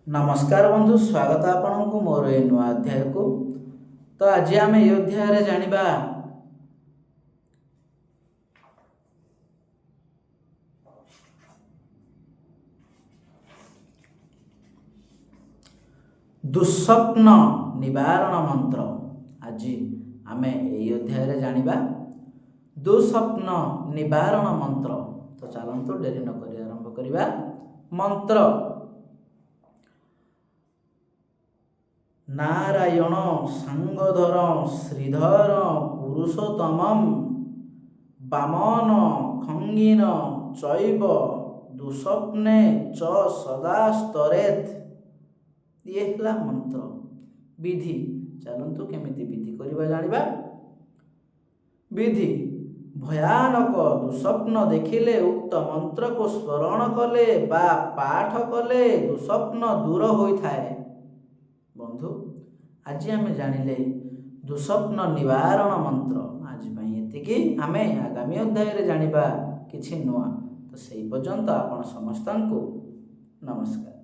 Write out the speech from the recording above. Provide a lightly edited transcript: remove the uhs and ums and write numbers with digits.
नमस्कार बंधु, स्वागत आपन को मोर ए नुआ अध्याय को। तो आज आम ये अध्याय जानिबा दुस्वप्न निवारण मंत्र। आज आम ये अध्याय जानिबा दुस्वप्न निवारण मंत्र। तो चलतु डेरी न करी आरंभ करिबा। मंत्र नारायण सांगधर श्रीधर पुरुषोत्तमं वामन खंगिन चैव दुस्वप्ने च सदा स्तरेत। ये हला मंत्र विधि। चलतु केमिति विधि करिबा जानिबा। विधि भयानक दुस्वप्न देखिले उक्त मंत्र को स्मरण कले बा पाठ कले दुस्वप्न दूर होइथाए। बंधु आज आम जानिले दुस्वप्न निवारण मंत्र। आज एतिकी आमे आगामी अध्याय जानिबा किछि नुआ। तो सेई पर्यंत आपण समस्तंकु नमस्कार।